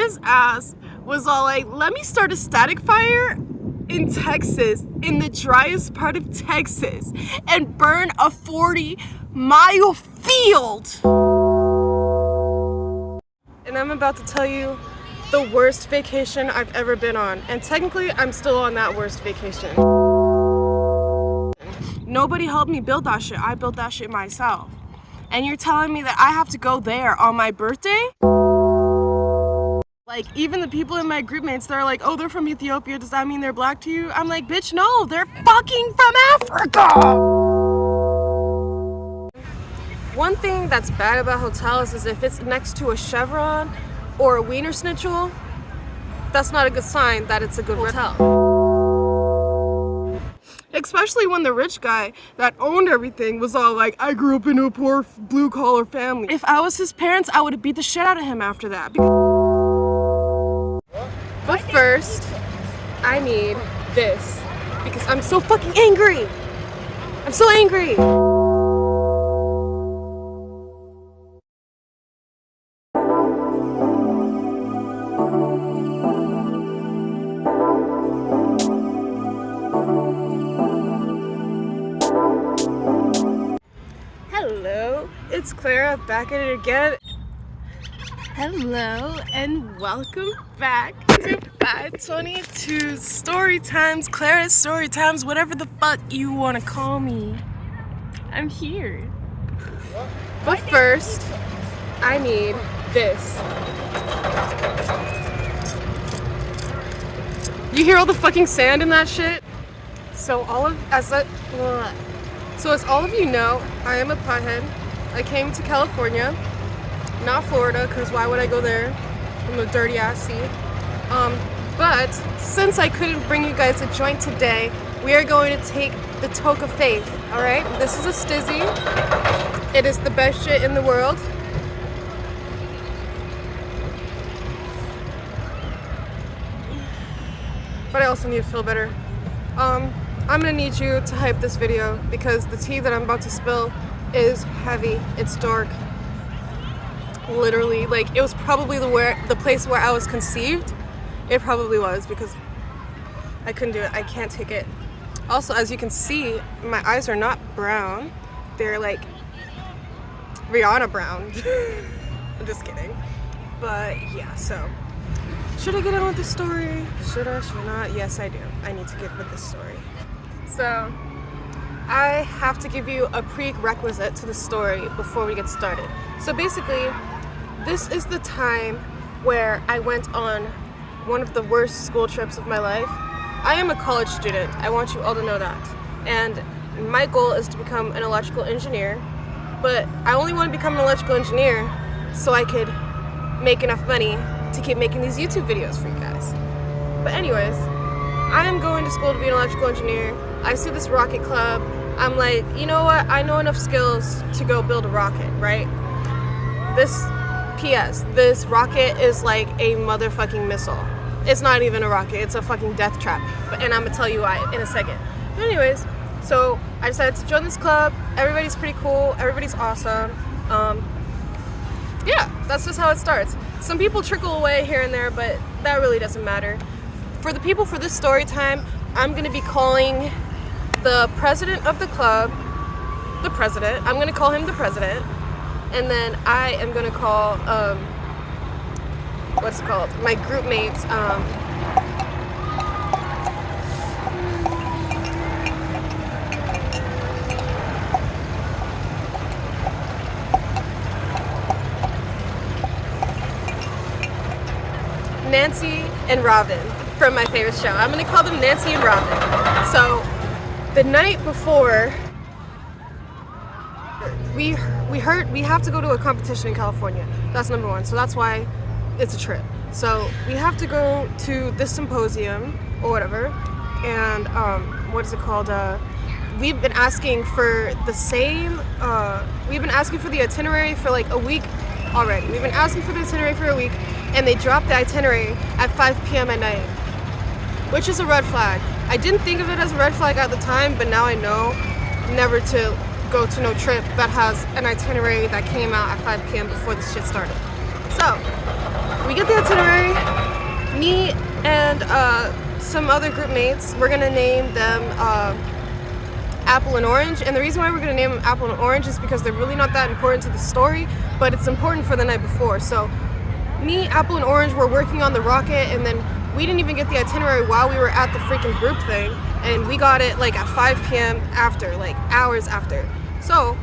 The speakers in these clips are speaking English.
his ass was all like, let me start a static fire in Texas, in the driest part of Texas, and burn a 40-mile field. And I'm about to tell you the worst vacation I've ever been on. And technically, I'm still on that worst vacation. Nobody helped me build that shit. I built that shit myself. And you're telling me that I have to go there on my birthday? Like, even the people in my group mates, they're like, oh, they're from Ethiopia, does that mean they're black to you? I'm like, bitch, no, they're fucking from Africa! One thing that's bad about hotels is if it's next to a Chevron or a Wiener Schnitzel, that's not a good sign that it's a good hotel. Especially when the rich guy that owned everything was all like, I grew up in a poor blue-collar family. If I was his parents, I would have beat the shit out of him after that. But first, I need this because I'm so fucking angry. I'm so angry. Hello, it's Clara back at it again. Hello and welcome back to 522 Storytimes, Clara's Storytimes, whatever the fuck you want to call me. I'm here. But first, I need this. You hear all the fucking sand in that shit? So as all of you know, I am a pothead. I came to California. Not Florida, because why would I go there from a dirty ass sea? But since I couldn't bring you guys a joint today, we are going to take the toke of faith, alright? This is a stizzy. It is the best shit in the world. But I also need to feel better. I'm gonna need you to hype this video because the tea that I'm about to spill is heavy. It's dark. Literally, like, it was probably the place where I was conceived. It probably was because I couldn't do it. I can't take it. Also, as you can see, my eyes are not brown. They're like Rihanna brown. I'm just kidding. But yeah, so should I get on with the story? Should I? Should I not? Yes, I do. I need to get with this story. So I have to give you a prerequisite to the story before we get started. So basically, this is the time where I went on one of the worst school trips of my life. I am a college student. I want you all to know that. And my goal is to become an electrical engineer. But I only want to become an electrical engineer so I could make enough money to keep making these YouTube videos for you guys. But anyways, I am going to school to be an electrical engineer. I see this rocket club. I'm like, you know what? I know enough skills to go build a rocket, right? This rocket is like a motherfucking missile. It's not even a rocket, it's a fucking death trap. And I'm gonna tell you why in a second. But anyways, so I decided to join this club. Everybody's pretty cool, everybody's awesome. Yeah, that's just how it starts. Some people trickle away here and there, but that really doesn't matter. For the people for this story time, I'm gonna be calling the president of the club the president. I'm gonna call him the president. And then I am gonna call, what's it called? My group mates, Nancy and Robin from my favorite show. I'm gonna call them Nancy and Robin. So the night before, we heard we have to go to a competition in California. That's number one. So that's why it's a trip. So we have to go to this symposium or whatever. And what is it called? We've been asking for the same. We've been asking for the itinerary for like a week already. We've been asking for the itinerary for a week, and they dropped the itinerary at 5 p.m. at night, which is a red flag. I didn't think of it as a red flag at the time, but now I know never to go to no trip that has an itinerary that came out at 5 p.m. before this shit started. So we get the itinerary. Me and some other group mates, we're gonna name them Apple and Orange. And the reason why we're gonna name them Apple and Orange is because they're really not that important to the story, but it's important for the night before. So me, Apple and Orange were working on the rocket, and then we didn't even get the itinerary while we were at the freaking group thing, and we got it like at 5 p.m. after, like hours after. So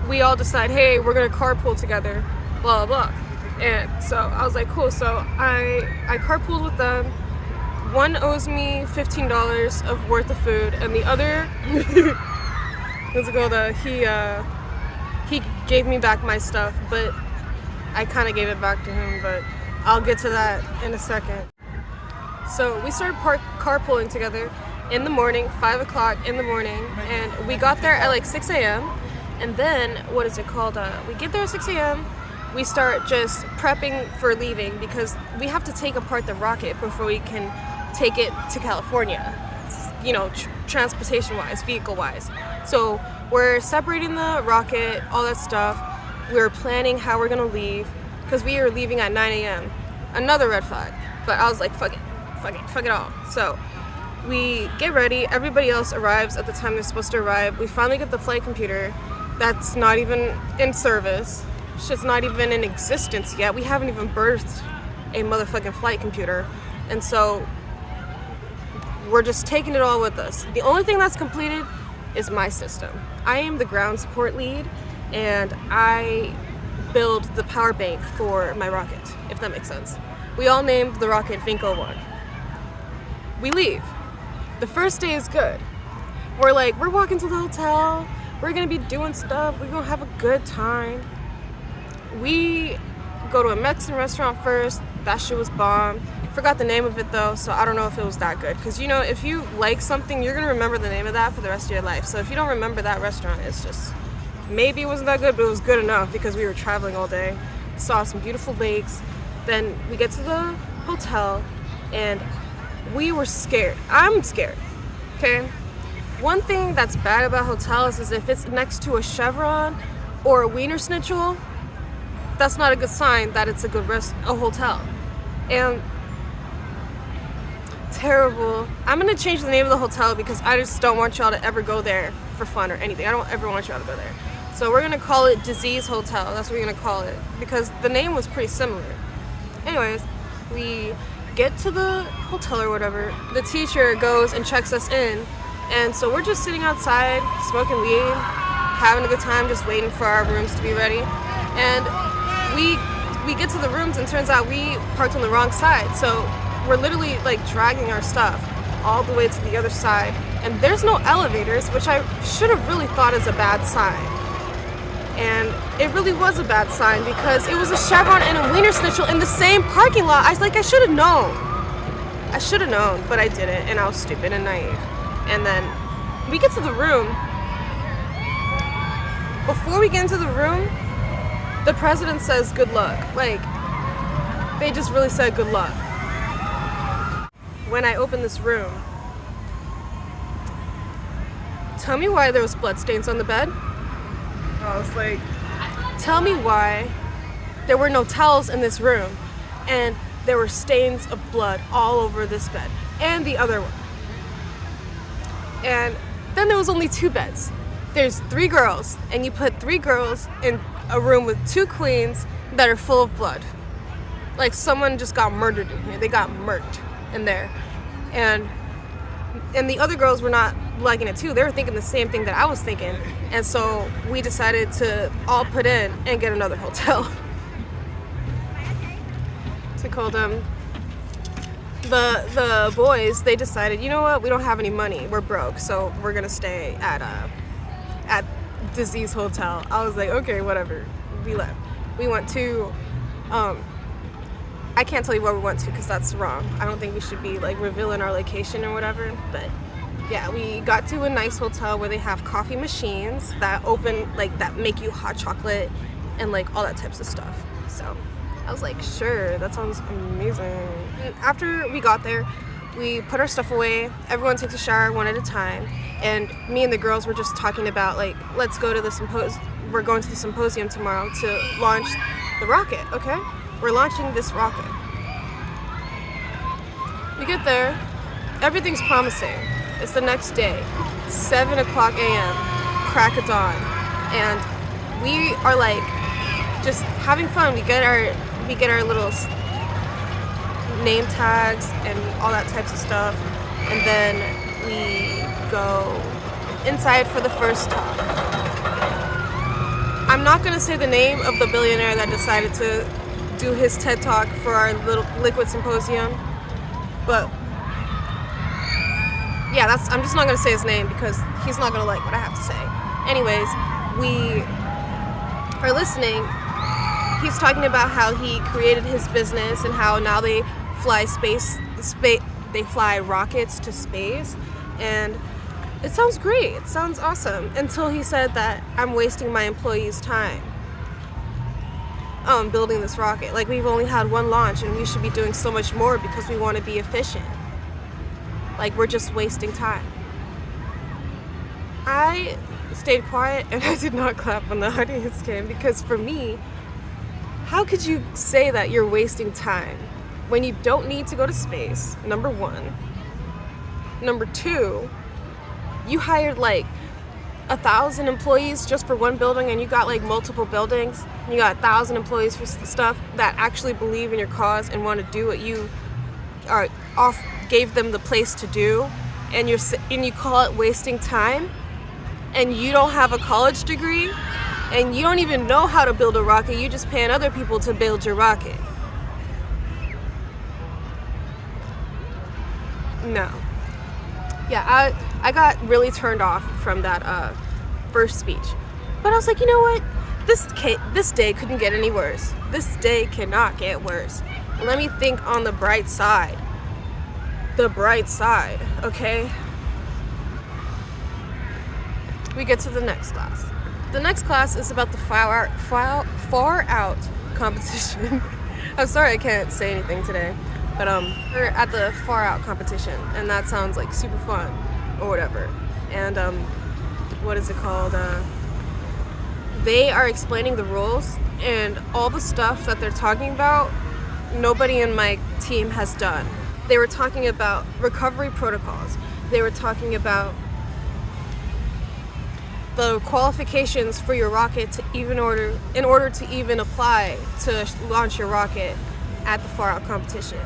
we all decide, hey, we're gonna carpool together, blah blah blah. And so I was like, cool. So I carpooled with them. One owes me $15 of worth of food, and the other, what's it called? He gave me back my stuff, but I kind of gave it back to him. But I'll get to that in a second. So we started carpooling together in the morning, 5 o'clock in the morning, and we got there at like 6 a.m. And then, what is it called? We get there at 6 a.m. We start just prepping for leaving because we have to take apart the rocket before we can take it to California, you know, transportation-wise, vehicle-wise. So we're separating the rocket, all that stuff. We're planning how we're gonna leave because we are leaving at 9 a.m. Another red flag, but I was like, fuck it all. So we get ready. Everybody else arrives at the time they're supposed to arrive. We finally get the flight computer. That's not even in service. Shit's not even in existence yet. We haven't even birthed a motherfucking flight computer. And so we're just taking it all with us. The only thing that's completed is my system. I am the ground support lead, and I build the power bank for my rocket, if that makes sense. We all named the rocket Vinko 1. We leave. The first day is good. We're walking to the hotel. We're gonna be doing stuff. We're gonna have a good time. We go to a Mexican restaurant first. That shit was bomb. Forgot the name of it though, so I don't know if it was that good. Because you know, if you like something, you're gonna remember the name of that for the rest of your life. So if you don't remember that restaurant, it's just, maybe it wasn't that good, but it was good enough because we were traveling all day. Saw some beautiful lakes. Then we get to the hotel and we were scared. I'm scared, okay? One thing that's bad about hotels is if it's next to a Chevron or a Wiener Schnitzel, that's not a good sign that it's a good a hotel. And terrible. I'm gonna change the name of the hotel because I just don't want y'all to ever go there for fun or anything. I don't ever want y'all to go there. So we're gonna call it Disease Hotel. That's what we're gonna call it because the name was pretty similar. Anyways, we get to the hotel or whatever. The teacher goes and checks us in, and so we're just sitting outside smoking weed, having a good time, just waiting for our rooms to be ready. And we get to the rooms and turns out we parked on the wrong side. So we're literally like dragging our stuff all the way to the other side, and there's no elevators, which I should have really thought is a bad sign. And it really was a bad sign because it was a Chevron and a Wiener Schnitzel in the same parking lot. I should have known. I should have known, but I didn't, and I was stupid and naive. And then we get to the room. Before we get into the room, the president says good luck. Like, they just really said good luck. When I opened this room, tell me why there was blood stains on the bed. I was like, tell me why there were no towels in this room and there were stains of blood all over this bed and the other one. And then there was only 2 beds. There's 3 girls, and you put 3 girls in a room with 2 queens that are full of blood. Like someone just got murdered in here. They got murked in there. And the other girls were not liking it too. They were thinking the same thing that I was thinking. And so we decided to all put in and get another hotel. To call them. The boys, they decided, you know what, we don't have any money. We're broke, so we're gonna stay at Disease Hotel. I was like, okay, whatever. We left. We went to I can't tell you where we went to because that's wrong. I don't think we should be like revealing our location or whatever, but yeah, we got to a nice hotel where they have coffee machines that open, like that make you hot chocolate and like all that types of stuff. So I was like, sure, that sounds amazing. And after we got there, we put our stuff away. Everyone takes a shower one at a time, and me and the girls were just talking about like, let's go to the we're going to the symposium tomorrow to launch the rocket, okay? we're launching this rocket. We get there, everything's promising. It's the next day, 7 o'clock a.m., crack of dawn, and we are like just having fun. We get our little name tags and all that types of stuff, and then we go inside for the first talk. I'm not gonna say the name of the billionaire that decided to do his TED Talk for our little liquid symposium, but yeah, I'm just not gonna say his name because he's not gonna like what I have to say. Anyways, we are listening. He's talking about how he created his business and how now they fly they fly rockets to space, and it sounds great. It sounds awesome until he said that I'm wasting my employees' time building this rocket. Like, we've only had one launch and we should be doing so much more because we want to be efficient. Like, we're just wasting time. I stayed quiet and I did not clap when the audience came, because for me, how could you say that you're wasting time when you don't need to go to space, number one? Number two, you hired like 1,000 employees just for one building, and you got like multiple buildings, and you got 1,000 employees for stuff that actually believe in your cause and want to do what you gave them the place to do, and you call it wasting time, and you don't have a college degree, and you don't even know how to build a rocket. You just paying other people to build your rocket. No. Yeah, I got really turned off from that first speech. But I was like, you know what? This day couldn't get any worse. This day cannot get worse. Let me think on the bright side. The bright side, okay? We get to the next class. The next class is about the far out competition. I'm sorry I can't say anything today. But we're at the far out competition, and that sounds like super fun or whatever. And what is it called? They are explaining the rules, and all the stuff that they're talking about, nobody in my team has done. They were talking about recovery protocols. They were talking about the qualifications for your rocket in order to even apply to launch your rocket at the far out competition.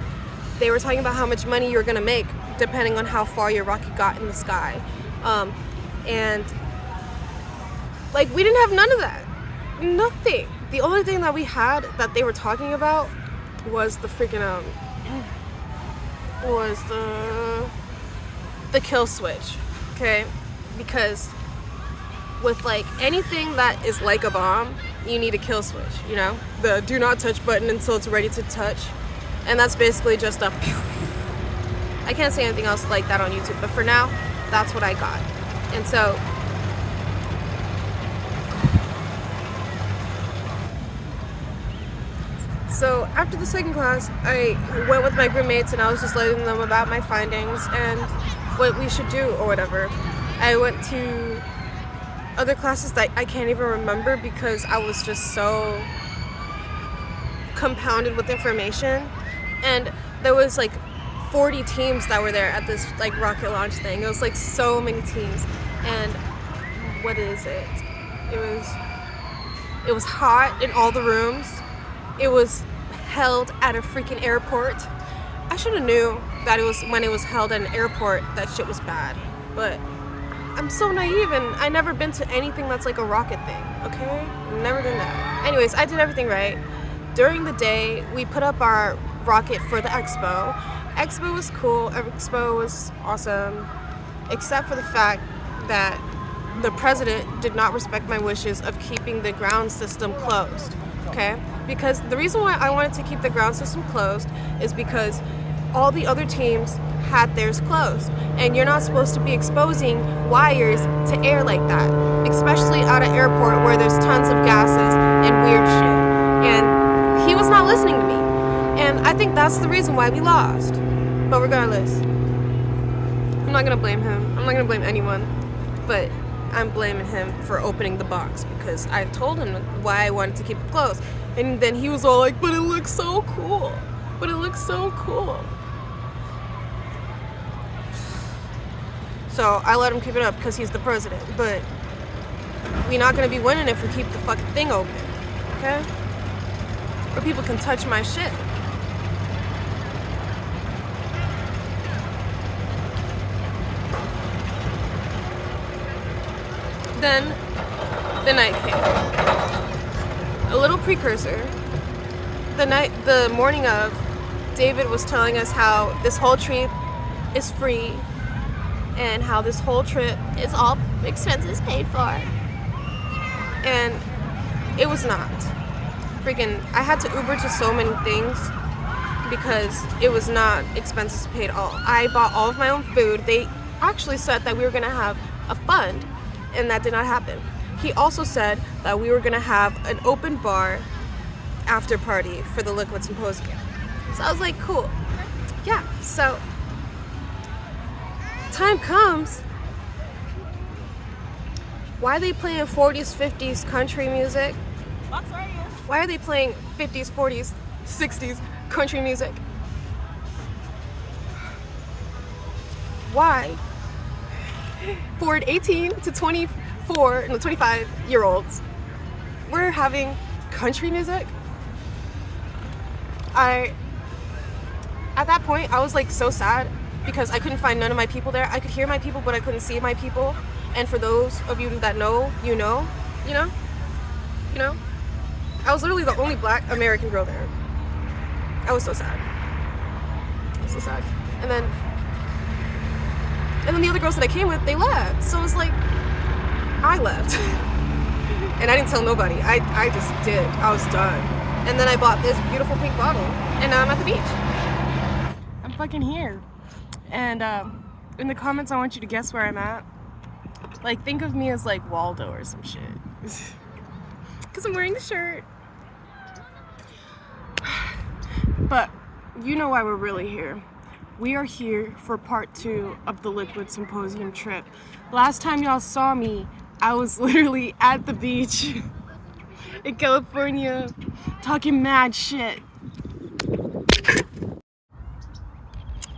They were talking about how much money you were going to make depending on how far your rocket got in the sky. And like, we didn't have none of that. Nothing. The only thing that we had that they were talking about was the freaking was the kill switch. Okay? Because with like anything that is like a bomb, you need a kill switch, you know? The do not touch button until it's ready to touch. And that's basically just a pew. I can't say anything else like that on YouTube, but for now, that's what I got. And so after the second class, I went with my group mates and I was just letting them about my findings and what we should do or whatever. I went to other classes that I can't even remember because I was just so compounded with information. And there was like 40 teams that were there at this like rocket launch thing. It was like so many teams. And what is it? It was hot in all the rooms. It was held at a freaking airport. I should have knew that it was when it was held at an airport that shit was bad. But I'm so naive, and I never been to anything that's like a rocket thing, okay? Never done that. Anyways, I did everything right. During the day, we put up our rocket for the expo. Expo was cool. Expo was awesome, except for the fact that the president did not respect my wishes of keeping the ground system closed, okay? Because the reason why I wanted to keep the ground system closed is because all the other teams had theirs closed, and you're not supposed to be exposing wires to air like that, especially at an airport where there's tons of gases and weird shit. And he was not listening to me, and I think that's the reason why we lost. But regardless, I'm not gonna blame him. I'm not gonna blame anyone, but I'm blaming him for opening the box because I told him why I wanted to keep it closed. And then he was all like, but it looks so cool. But it looks so cool. So I let him keep it up because he's the president. But we're not going to be winning if we keep the fucking thing open. Okay? Or people can touch my shit. Then the night came. A little precursor. The morning of, David was telling us how this whole trip is free and how this whole trip is all expenses paid for. And it was not. Freaking, I had to Uber to so many things because it was not expenses paid all. I bought all of my own food. They actually said that we were gonna have a fund, and that did not happen. He also said that we were gonna have an open bar after party for the Liquid Symposium. So I was like, cool. Yeah, so time comes. Why are they playing 40s, 50s country music? Why are they playing 50s, 40s, 60s country music? Why? For 18 to 25-year-olds, we're having country music? At that point, I was like so sad because I couldn't find none of my people there. I could hear my people, but I couldn't see my people. And for those of you that know, you know. I was literally the only black American girl there. I was so sad. And then the other girls that I came with, they left. So it was like, I left. And I didn't tell nobody. I just did. I was done. And then I bought this beautiful pink bottle. And now I'm at the beach. I'm fucking here. And in the comments, I want you to guess where I'm at. Like, think of me as like Waldo or some shit. Because I'm wearing the shirt. But you know why we're really here. We are here for part 2 of the Liquid Symposium trip. Last time y'all saw me, I was literally at the beach in California talking mad shit.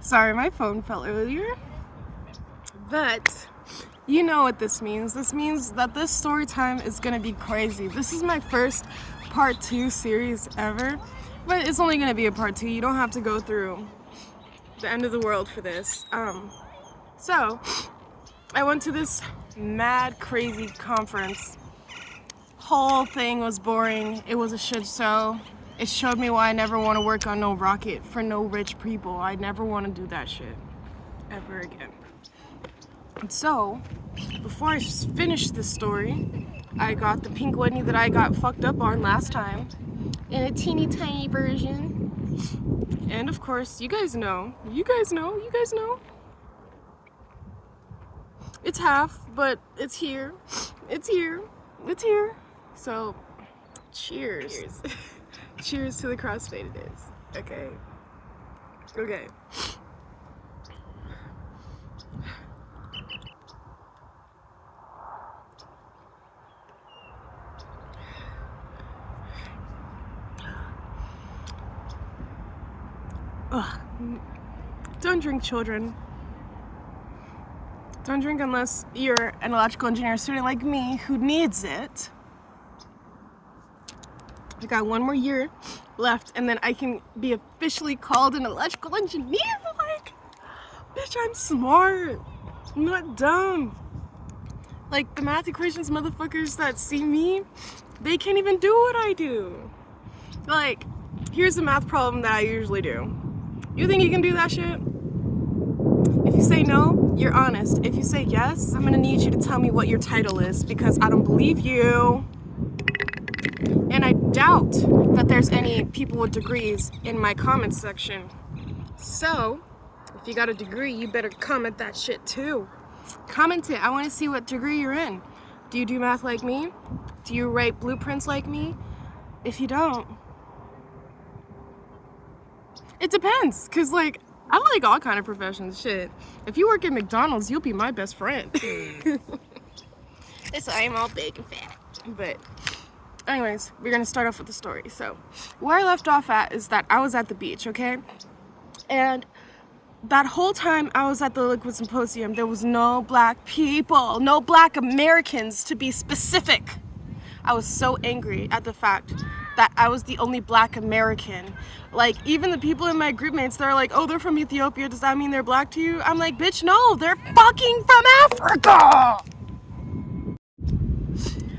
Sorry, my phone fell earlier. But you know what this means. This means that this story time is gonna be crazy. This is my first part 2 series ever, but it's only gonna be a part 2. You don't have to go through the end of the world for this. So I went to this mad crazy conference. Whole thing was boring. It was a shit show. It showed me why I never want to work on no rocket for no rich people. I never want to do that shit ever again. And so, before I finish this story, I got the pink Whitney that I got fucked up on last time in a teeny tiny version. And of course, you guys know. It's half, but it's here. It's here. So, cheers. Cheers to the crossfade it is. Okay. Ugh. Don't drink, children. Don't drink unless you're an electrical engineer student like me who needs it. I got 1 more year left and then I can be officially called an electrical engineer. Like, bitch, I'm smart. I'm not dumb. Like, the math equations motherfuckers that see me, they can't even do what I do. Like, here's a math problem that I usually do. You think you can do that shit? If you say no, you're honest. If you say yes, I'm gonna need you to tell me what your title is because I don't believe you. And I doubt that there's any people with degrees in my comments section. So, if you got a degree, you better comment that shit too. Comment it. I want to see what degree you're in. Do you do math like me? Do you write blueprints like me? If you don't, it depends. Cause like, I like all kind of professions. Shit. If you work at McDonald's, you'll be my best friend. So I'm all big and fat. But anyways, we're gonna start off with the story. So where I left off at is that I was at the beach, okay? And that whole time I was at the Liquid Symposium, there was no black people, no black Americans to be specific. I was so angry at the fact that I was the only black American. Like, even the people in my group mates, they're like, oh, they're from Ethiopia, does that mean they're black to you? I'm like, bitch, no, they're fucking from Africa!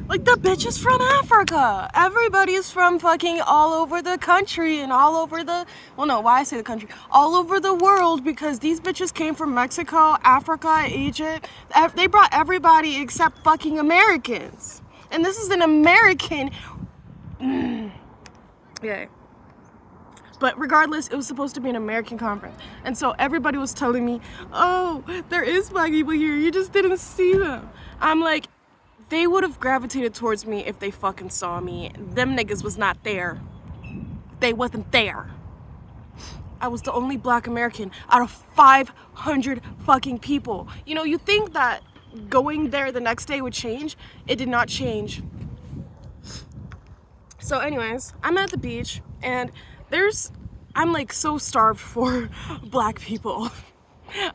Like, the bitch is from Africa. Everybody's from fucking all over the country and all over the, well, no, why I say the country? All over the world, because these bitches came from Mexico, Africa, Egypt. They brought everybody except fucking Americans. And this is an American, yeah. But regardless, it was supposed to be an American conference. And so everybody was telling me, oh, there is black people here, you just didn't see them. I'm like, they would have gravitated towards me if they fucking saw me. Them niggas was not there. They wasn't there. I was the only black American out of 500 fucking people. You know, you think that going there the next day would change? It did not change. So anyways, I'm at the beach and I'm like so starved for black people.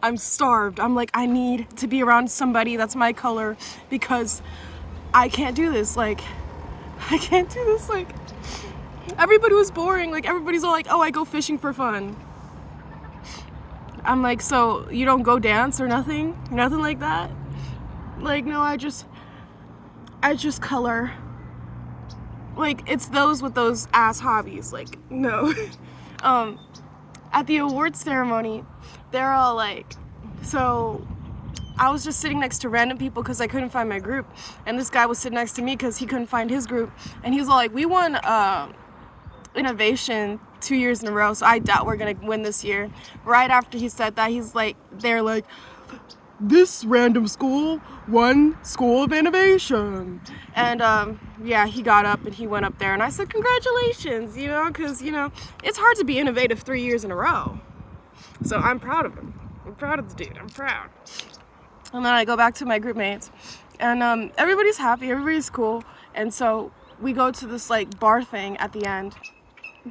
I'm starved. I'm like, I need to be around somebody that's my color because I can't do this. Like, I can't do this. Like, everybody was boring. Like, everybody's all like, oh, I go fishing for fun. I'm like, so you don't go dance or nothing? Nothing like that? Like, no, I just color. Like, it's those with those ass hobbies. Like, no. At the awards ceremony, they're all like, so I was just sitting next to random people because I couldn't find my group, and this guy was sitting next to me because he couldn't find his group, and he was all like, we won innovation 2 years in a row, so I doubt we're gonna win this year. Right after he said that, he's like, they're like, this random school won School of Innovation. And yeah, he got up and he went up there and I said, congratulations, you know, because, you know, it's hard to be innovative 3 years in a row. So I'm proud of him. I'm proud of the dude. I'm proud. And then I go back to my group mates and everybody's happy, everybody's cool. And so we go to this like bar thing at the end.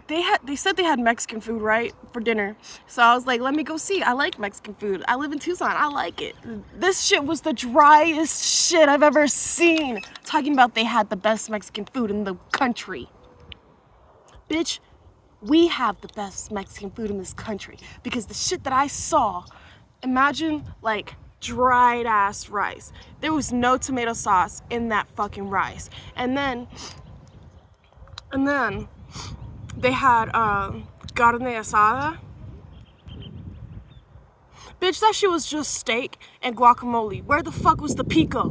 They said they had Mexican food, right, for dinner. So I was like, let me go see. I like Mexican food. I live in Tucson. I like it. This shit was the driest shit I've ever seen. Talking about they had the best Mexican food in the country. Bitch, we have the best Mexican food in this country because the shit that I saw, imagine like dried ass rice. There was no tomato sauce in that fucking rice. And then they had carne asada. Bitch, that shit was just steak and guacamole. Where the fuck was the pico?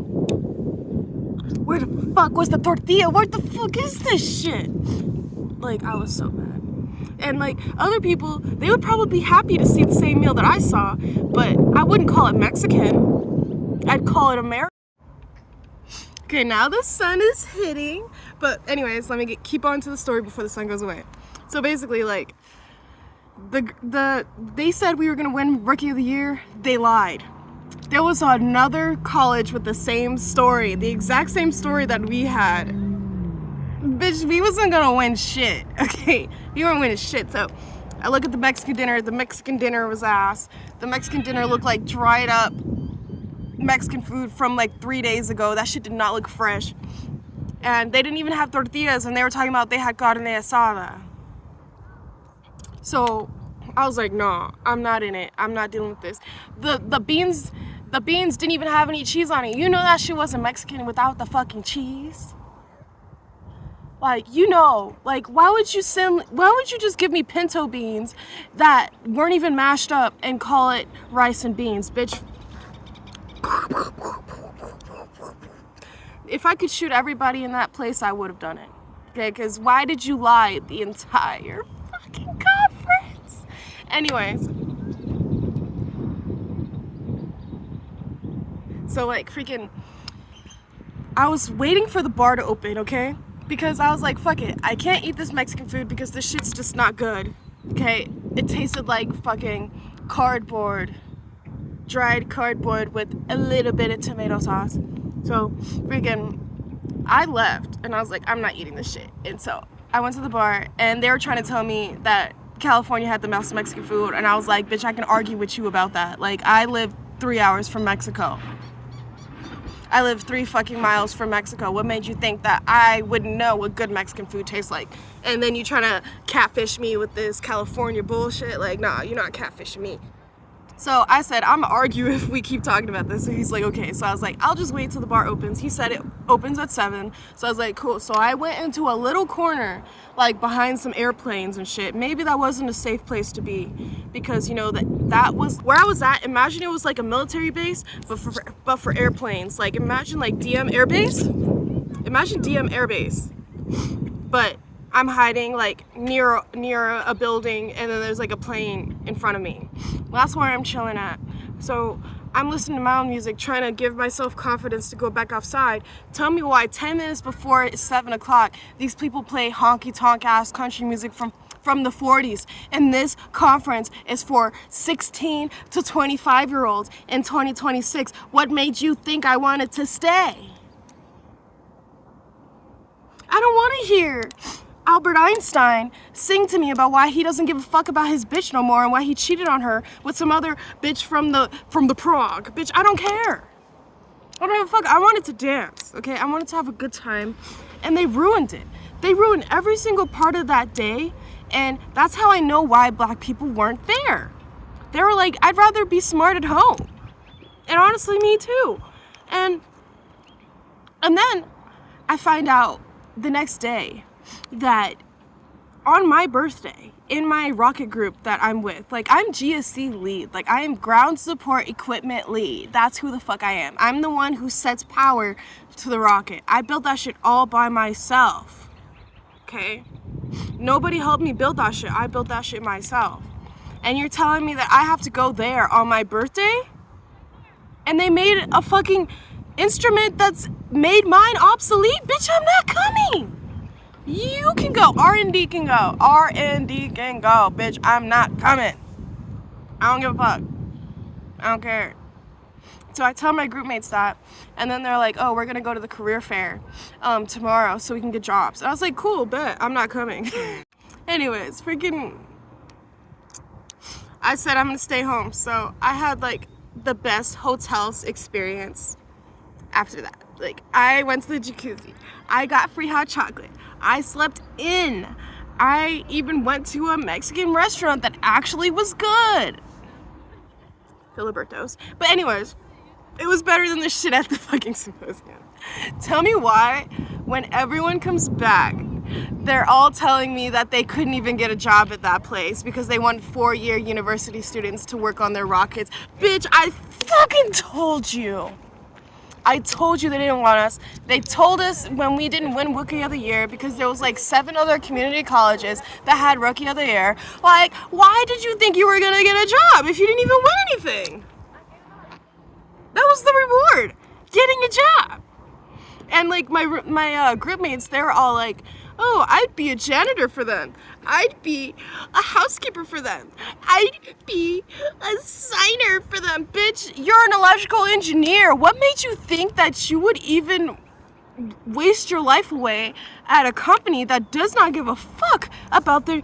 Where the fuck was the tortilla? What the fuck is this shit? Like, I was so mad. And like, other people, they would probably be happy to see the same meal that I saw, but I wouldn't call it Mexican. I'd call it American. Okay, now the sun is hitting, but anyways, let me keep on to the story before the sun goes away. So basically, like, they said we were gonna win Rookie of the Year. They lied. There was another college with the same story, the exact same story that we had. Bitch, we wasn't gonna win shit, okay? We weren't winning shit, so I look at the Mexican dinner. The Mexican dinner was ass. The Mexican dinner looked like dried up Mexican food from like 3 days ago. That shit did not look fresh. And they didn't even have tortillas, and they were talking about they had carne asada. So I was like, no, I'm not in it. I'm not dealing with this. The beans didn't even have any cheese on it. You know that shit wasn't Mexican without the fucking cheese. Like, you know, like, why would you just give me pinto beans that weren't even mashed up and call it rice and beans, bitch? If I could shoot everybody in that place, I would have done it. Okay, because why did you lie the entire fucking conference? Anyways. So, like, freaking, I was waiting for the bar to open, okay? Because I was like, fuck it, I can't eat this Mexican food because this shit's just not good, okay? It tasted like fucking cardboard, dried cardboard with a little bit of tomato sauce. So, freaking, I left and I was like, I'm not eating this shit. And so I went to the bar and they were trying to tell me that California had the best Mexican food, and I was like, bitch, I can argue with you about that. Like, I live 3 hours from Mexico. I live 3 fucking miles from Mexico. What made you think that I wouldn't know what good Mexican food tastes like? And then you trying to catfish me with this California bullshit? Like, nah, you're not catfishing me. So I said, I'm gonna argue if we keep talking about this. So he's like, okay. So I was like, I'll just wait till the bar opens. He said it opens at 7. So I was like, cool. So I went into a little corner, like behind some airplanes and shit. Maybe that wasn't a safe place to be, because you know that was where I was at. Imagine it was like a military base, but for airplanes. Like imagine like DM Air Base. Imagine DM Air Base, but I'm hiding like near a building, and then there's like a plane in front of me. That's where I'm chilling at. So I'm listening to my own music, trying to give myself confidence to go back outside. Tell me why 10 minutes before it's 7 o'clock, these people play honky-tonk ass country music from the 40s. And this conference is for 16 to 25-year-olds in 2026. What made you think I wanted to stay? I don't want to hear Albert Einstein sing to me about why he doesn't give a fuck about his bitch no more and why he cheated on her with some other bitch from the Prague. Bitch, I don't care. I don't give a fuck. I wanted to dance, okay? I wanted to have a good time, and they ruined it. They ruined every single part of that day, and that's how I know why black people weren't there. They were like, I'd rather be smart at home. And honestly, me too. And then I find out the next day that on my birthday, in my rocket group that I'm with, like, I'm GSC lead, like, I am ground support equipment lead. That's who the fuck I am. I'm the one who sets power to the rocket. I built that shit all by myself, okay? Nobody helped me build that shit. I built that shit myself. And you're telling me that I have to go there on my birthday? And they made a fucking instrument that's made mine obsolete? Bitch, I'm not coming. You can go. R&D can go. R&D can go. Bitch, I'm not coming. I don't give a fuck. I don't care. So I tell my group mates that, and then they're like, oh, we're gonna go to the career fair tomorrow so we can get jobs. And I was like, cool, bet. I'm not coming. Anyways, freaking, I said I'm gonna stay home. So I had like the best hotels experience after that. Like, I went to the jacuzzi. I got free hot chocolate. I slept in. I even went to a Mexican restaurant that actually was good. Filiberto's. But anyways, it was better than the shit at the fucking symposium. Tell me why, when everyone comes back, they're all telling me that they couldn't even get a job at that place because they want 4-year university students to work on their rockets. Bitch, I fucking told you. I told you they didn't want us. They told us when we didn't win Rookie of the Year, because there was like 7 other community colleges that had Rookie of the Year. Like, why did you think you were gonna get a job if you didn't even win anything? That was the reward, getting a job. And like my group mates, they were all like, oh, I'd be a janitor for them. I'd be a housekeeper for them. I'd be a signer for them. Bitch, you're an electrical engineer. What made you think that you would even waste your life away at a company that does not give a fuck about their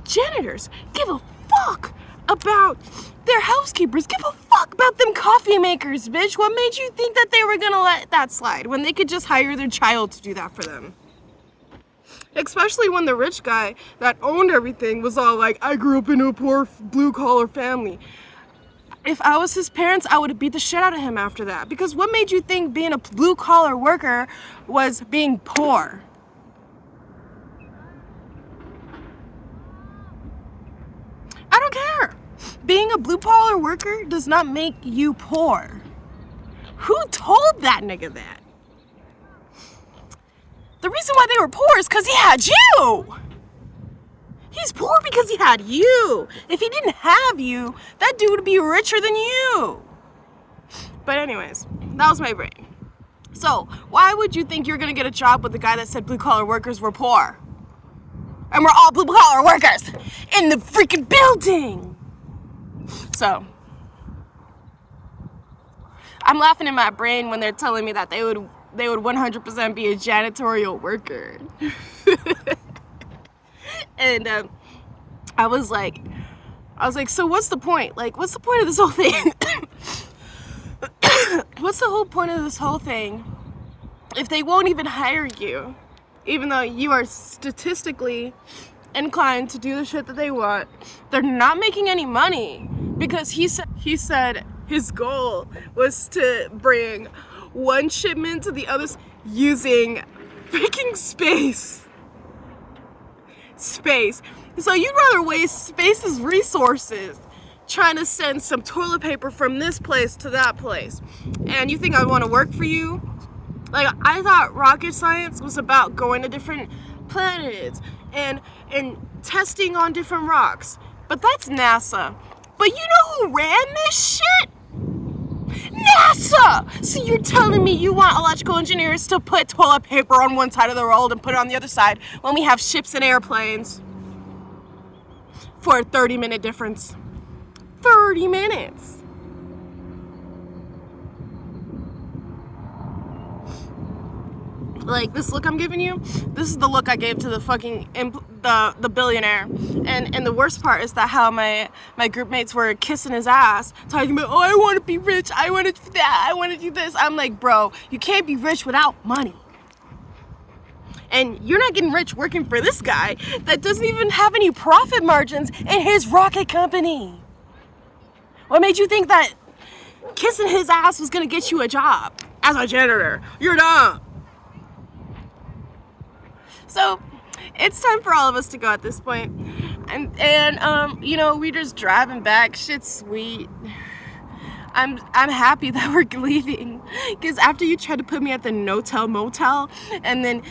janitors? Give a fuck about their housekeepers. Give a fuck about them coffee makers, bitch. What made you think that they were gonna let that slide when they could just hire their child to do that for them? Especially when the rich guy that owned everything was all like, I grew up in a poor blue-collar family. If I was his parents, I would have beat the shit out of him after that. Because what made you think being a blue-collar worker was being poor? I don't care. Being a blue-collar worker does not make you poor. Who told that nigga that? The reason why they were poor is because he had you. He's poor because he had you. If he didn't have you, that dude would be richer than you. But anyways, that was my brain. So, why would you think you're going to get a job with the guy that said blue-collar workers were poor? And we're all blue-collar workers in the freaking building. So, I'm laughing in my brain when they're telling me that they would they would 100% be a janitorial worker. And I was like, so what's the point? Like, what's the point of this whole thing? What's the whole point of this whole thing if they won't even hire you, even though you are statistically inclined to do the shit that they want? They're not making any money because he said his goal was to bring one shipment to the other using freaking space. So you'd rather waste space's resources trying to send some toilet paper from this place to that place, and you think I want to work for you? Like, I thought rocket science was about going to different planets and testing on different rocks, but that's NASA. But you know who ran this shit? NASA! So you're telling me you want electrical engineers to put toilet paper on one side of the world and put it on the other side when we have ships and airplanes for a 30-minute difference? 30 minutes. Like, this look I'm giving you, this is the look I gave to the fucking the billionaire. And the worst part is that how my group mates were kissing his ass, talking about, oh, I want to be rich, I want to do that, I want to do this. I'm like, bro, you can't be rich without money. And you're not getting rich working for this guy that doesn't even have any profit margins in his rocket company. What made you think that kissing his ass was gonna get you a job as a janitor? You're dumb. So it's time for all of us to go at this point. And you know, we just driving back. Shit's sweet. I'm happy that we're leaving, because after you tried to put me at the no-tell motel, and then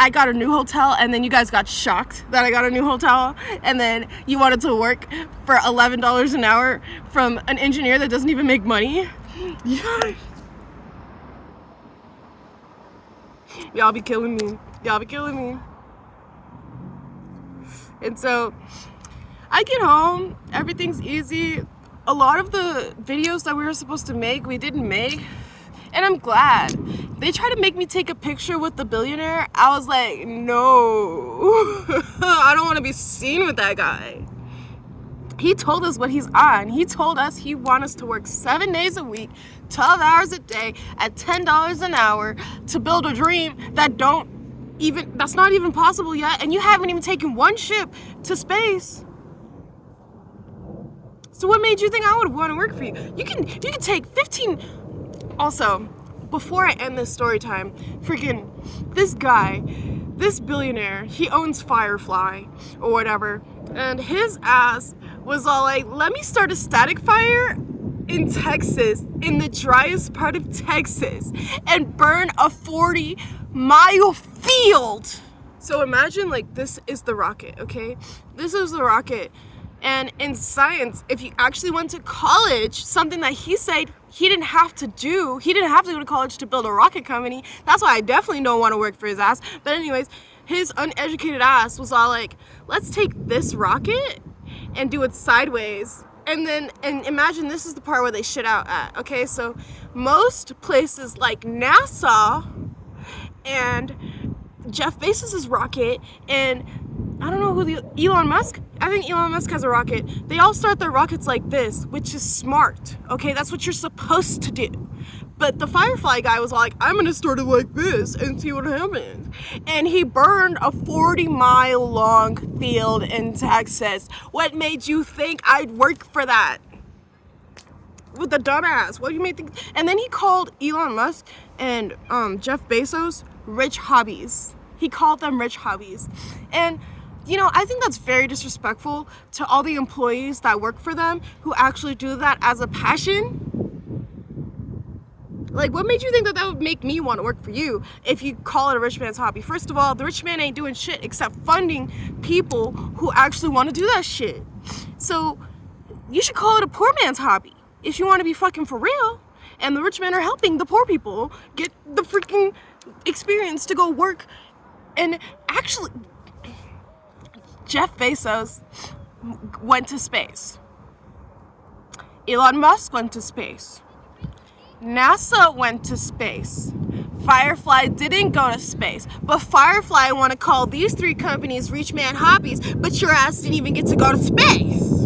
I got a new hotel, and then you guys got shocked that I got a new hotel, and then you wanted to work for $11 an hour from an engineer that doesn't even make money. Y'all be killing me. Y'all be killing me. And so I get home, everything's easy. A lot of the videos that we were supposed to make, we didn't make. And I'm glad. They tried to make me take a picture with the billionaire. I was like, no. I don't want to be seen with that guy. He told us what he's on. He told us he wants us to work 7 days a week, 12 hours a day, at $10 an hour to build a dream that's not even possible yet. And you haven't even taken one ship to space. So what made you think I would want to work for you? You can take 15. Also, before I end this story time, freaking this guy, this billionaire, he owns Firefly or whatever, and his ass was all like, let me start a static fire in Texas, in the driest part of Texas, and burn a 40-mile field. So imagine, like, this is the rocket, okay? This is the rocket. And in science, if you actually went to college, something that he said he didn't have to do, he didn't have to go to college to build a rocket company. That's why I definitely don't want to work for his ass. But anyways, his uneducated ass was all like, let's take this rocket and do it sideways. And imagine this is the part where they shit out at, okay? So most places like NASA and Jeff Bezos' rocket, and I don't know who Elon Musk? I think Elon Musk has a rocket. They all start their rockets like this, which is smart, okay? That's what you're supposed to do. But the Firefly guy was like, I'm gonna start it like this and see what happens. And he burned a 40-mile long field in Texas. What made you think I'd work for that? With the dumbass, what do you make think? And then he called Elon Musk and Jeff Bezos rich hobbies. He called them rich hobbies. And you know, I think that's very disrespectful to all the employees that work for them who actually do that as a passion. Like, what made you think that would make me want to work for you if you call it a rich man's hobby? First of all, the rich man ain't doing shit except funding people who actually want to do that shit. So you should call it a poor man's hobby if you want to be fucking for real. And the rich men are helping the poor people get the freaking experience to go work. And actually, Jeff Bezos went to space. Elon Musk went to space. NASA went to space. Firefly didn't go to space, but Firefly want to call these 3 companies rich man hobbies, but your ass didn't even get to go to space.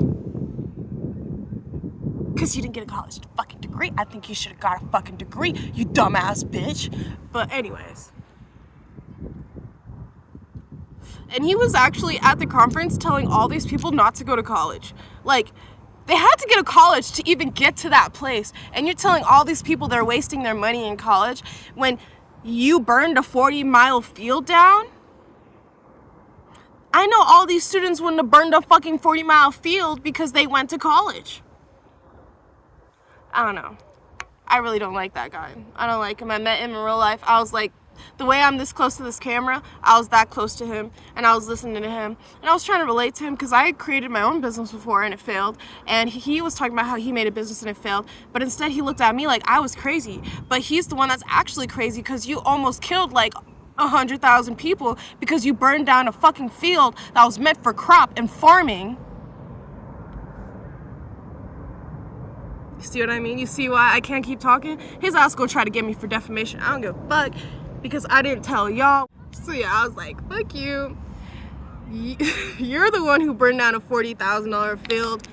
Because you didn't get a college fucking degree. I think you should have got a fucking degree, you dumbass bitch. But anyways. And he was actually at the conference telling all these people not to go to college. Like, they had to get a college to even get to that place. And you're telling all these people they're wasting their money in college when you burned a 40-mile field down? I know all these students wouldn't have burned a fucking 40-mile field because they went to college. I don't know. I really don't like that guy. I don't like him. I met him in real life. I was like, the way I'm this close to this camera, I was that close to him, and I was listening to him, and I was trying to relate to him because I had created my own business before and it failed, and he was talking about how he made a business and it failed, but instead he looked at me like I was crazy. But he's the one that's actually crazy because you almost killed like 100,000 people because you burned down a fucking field that was meant for crop and farming. You see what I mean? You see why I can't keep talking? His ass gonna try to get me for defamation. I don't give a fuck. Because I didn't tell y'all. So yeah, I was like, fuck you. You're the one who burned down a $40,000 field.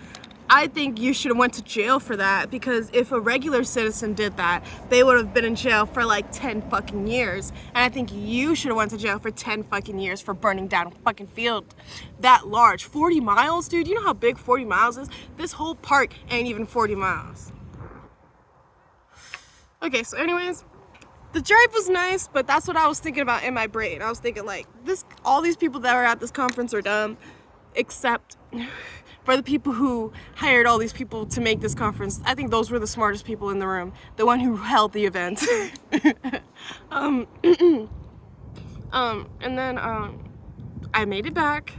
I think you should have went to jail for that, because if a regular citizen did that, they would have been in jail for like 10 fucking years. And I think you should have went to jail for 10 fucking years for burning down a fucking field that large. 40 miles, dude? You know how big 40 miles is? This whole park ain't even 40 miles. Okay, so anyways, the drive was nice, but that's what I was thinking about in my brain. I was thinking like, all these people that are at this conference are dumb, except for the people who hired all these people to make this conference. I think those were the smartest people in the room, the one who held the event. And then I made it back.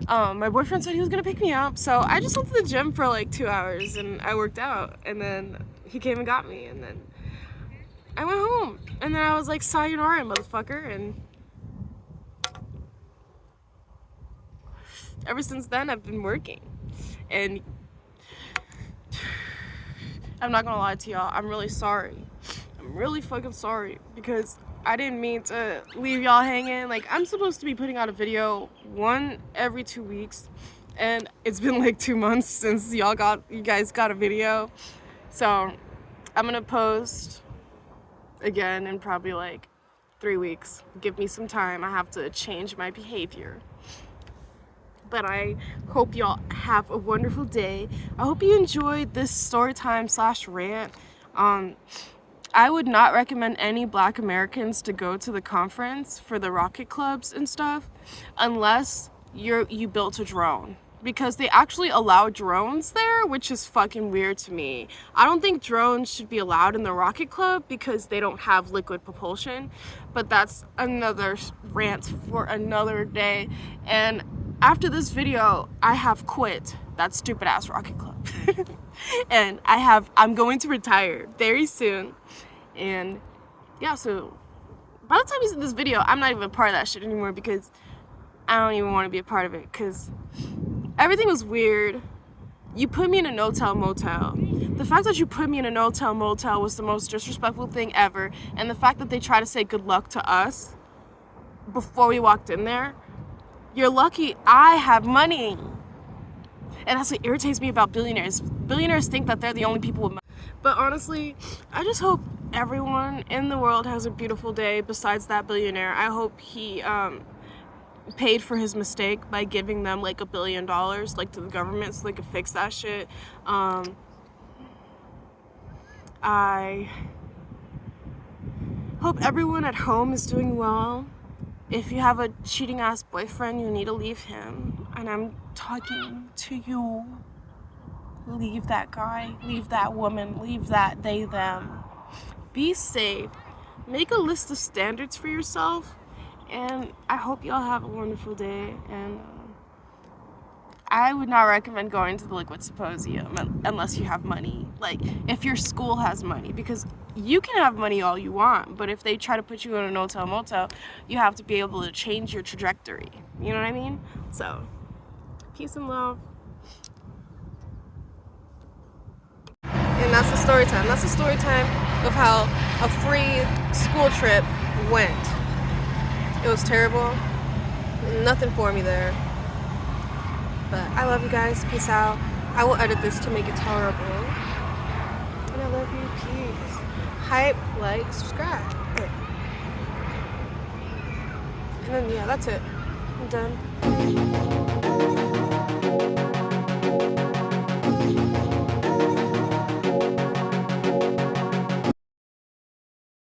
My boyfriend said he was gonna pick me up, so I just went to the gym for like 2 hours and I worked out, and then he came and got me, and then I went home, and then I was like, sayonara, motherfucker, and ever since then I've been working. And I'm not gonna lie to y'all, I'm really sorry. I'm really fucking sorry, because I didn't mean to leave y'all hanging. Like, I'm supposed to be putting out a video one every 2 weeks, and it's been like 2 months since you guys got a video. So I'm gonna post again in probably like 3 weeks. Give me some time. I have to change my behavior. But I hope y'all have a wonderful day. I hope you enjoyed this story time / rant. I would not recommend any Black Americans to go to the conference for the rocket clubs and stuff unless you built a drone, because they actually allow drones there, which is fucking weird to me. I don't think drones should be allowed in the rocket club because they don't have liquid propulsion, but that's another rant for another day. And after this video, I have quit that stupid ass rocket club. And I'm going to retire very soon. And yeah, so by the time you see this video, I'm not even a part of that shit anymore, because I don't even want to be a part of it, because everything was weird. You put me in a no-tell motel. The fact that you put me in a no-tell motel was the most disrespectful thing ever. And the fact that they try to say good luck to us before we walked in there, you're lucky I have money. And that's what irritates me about billionaires. Billionaires think that they're the only people with money. But honestly, I just hope everyone in the world has a beautiful day besides that billionaire. I hope he paid for his mistake by giving them like $1 billion like to the government so they could fix that shit. I hope everyone at home is doing well. If you have a cheating ass boyfriend, you need to leave him. And I'm talking to you. Leave that guy, leave that woman, leave that they, them. Be safe. Make a list of standards for yourself. And I hope y'all have a wonderful day. And I would not recommend going to the Liquid Symposium unless you have money. Like, if your school has money, because you can have money all you want, but if they try to put you in a no-tell motel, you have to be able to change your trajectory. You know what I mean? So, peace and love. And that's the story time. That's the story time. of how a free school trip went. It was terrible. Nothing for me there. But I love you guys. Peace out. I will edit this to make it tolerable. And I love you. Peace. Hype, like, subscribe. Okay. And then, yeah, that's it. I'm done.